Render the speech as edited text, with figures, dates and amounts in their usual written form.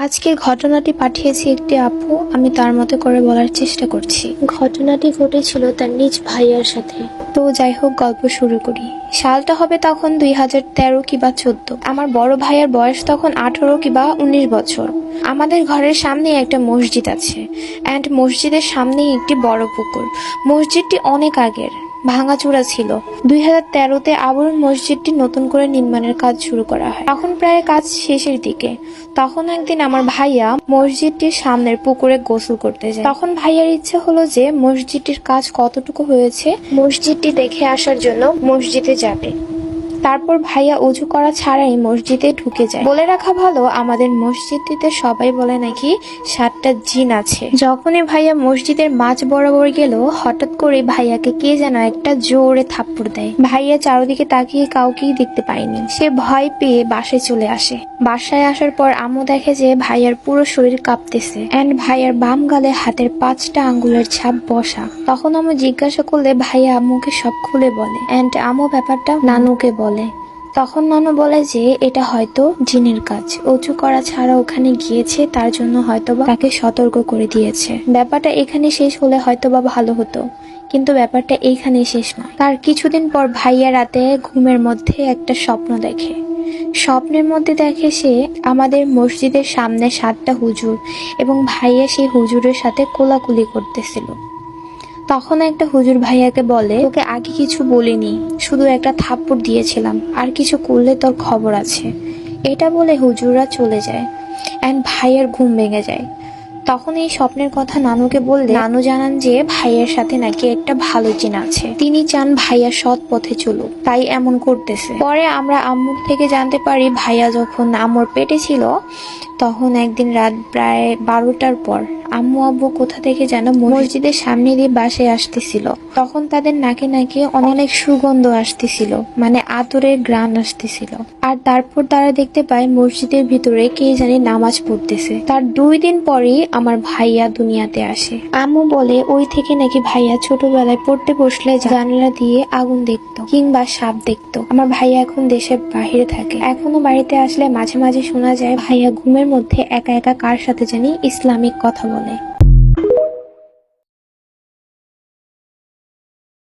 আজকের ঘটনাটি পাঠিয়েছি একটি আপু। আমি তার মতো করে বলার চেষ্টা করছি। ঘটনাটি ঘটেছিল তার নিজ ভাইয়ার সাথে। তো যাই হোক, গল্প শুরু করি। সালটা হবে তখন 2013 কিংবা 14। আমার বড় ভাইয়ের বয়স তখন 18 কিংবা 19 বছর। আমাদের ঘরের সামনে একটা মসজিদ আছে, অ্যান্ড মসজিদের সামনেই একটি বড় পুকুর। মসজিদটি অনেক আগের, ভাঙাচোরা ছিল। 2013-তে আবার মসজিদটি নতুন করে নির্মাণের কাজ শুরু করা হয়। তখন প্রায় কাজ শেষের দিকে। তখন একদিন আমার ভাইয়া মসজিদটির সামনের পুকুরে গোসল করতে যায়। তখন ভাইয়ার ইচ্ছে হলো যে মসজিদটির কাজ কতটুকু হয়েছে মসজিদটি দেখে আসার জন্য মসজিদে যাবে। তারপর ভাইয়া অজু করা ছাড়াই মসজিদে ঢুকে যায়। বলে রাখা ভালো, আমাদের মসজিদটিতে সবাই বলে নাকি 7টা জিন আছে। যখনই ভাইয়া মসজিদের মাঝ বরাবর গেল, হঠাৎ করে ভাইয়াকে কে যেন একটা জোরে থাপ্পড় দেয়। ভাইয়া চারদিকে তাকিয়ে কাউকেই দেখতে পায়নি। সে ভয় পেয়ে বাসায় চলে আসে। বাসায় আসার পর আম্মু দেখে যে ভাইয়ার পুরো শরীর কাঁপতেছে, এন্ড ভাইয়ার বাম গালে হাতের 5টা আঙ্গুলের ছাপ বসা। তখন আম্মু জিজ্ঞাসা করলে ভাইয়া আম্মুকে সব খুলে বলে, এন্ড আম্মু ব্যাপারটা নানুকে বলে। তখন নানু বলে যে এটা হয়তো জিনের কাজ, অজু করা ছাড়া ওখানে গিয়েছে, তার জন্য হয়তোবা তাকে সতর্ক করে দিয়েছে। ব্যাপারটা এখানে শেষ হলে হয়তোবা ভালো হতো, কিন্তু ব্যাপারটা এইখানে শেষ নয়। তার কিছুদিন পর ভাইয়া রাতে ঘুমের মধ্যে একটা স্বপ্ন দেখে। স্বপ্নের মধ্যে দেখে সে আমাদের মসজিদের সামনে 7টা হুজুর এবং ভাইয়া সেই হুজুরের সাথে কোলাকুলি করতেছিল। তখন একটা হুজুর ভাইয়াকে বলে, তোকে আগে কিছু বলিনি, শুধু একটা থাপ্পড় দিয়েছিলাম, আর কিছু করলে তোর খবর আছে। এটা বলে হুজুররা চলে যায়, এন্ড ভাইয়ের ঘুম ভেঙে যায়। তখন এই স্বপ্নের কথা নানুকে বললে নানু জানান যে ভাইয়ের সাথে নাকি একটা ভালো জিন আছে। তিনি চান ভাইয়া সৎ পথে চলুক, তাই এমন করতেছে। পরে আমরা আম্মুর থেকে জানতে পারি, ভাইয়া যখন আম্মুর পেটে ছিল তখন একদিন রাত প্রায় 12টার পর আম্মু আব্বু কোথা থেকে যেন মসজিদের সামনে দিয়ে বাসায় আসতেছিল। তখন তাদের নাকে নাকে অনেক সুগন্ধ আসতেছিল, মানে আতরের ঘ্রাণ আসতেছিল। আর তারপর তারা দেখতে পায় মসজিদের ভিতরে কে জানি নামাজ পড়তেছে। তার 2 দিন পরেই আমার ভাইয়া দুনিয়াতে আসে। আম্মু বলে ওই থেকে নাকি ভাইয়া ছোটবেলায় পড়তে বসলে জানালা দিয়ে আগুন দেখতো কিংবা সাপ দেখতো। আমার ভাইয়া এখন দেশের বাহিরে থাকে। এখনো বাড়িতে আসলে মাঝে মাঝে শোনা যায় ভাইয়া ঘুমের মধ্যে একা একা কার সাথে জানি ইসলামিক কথা বলে।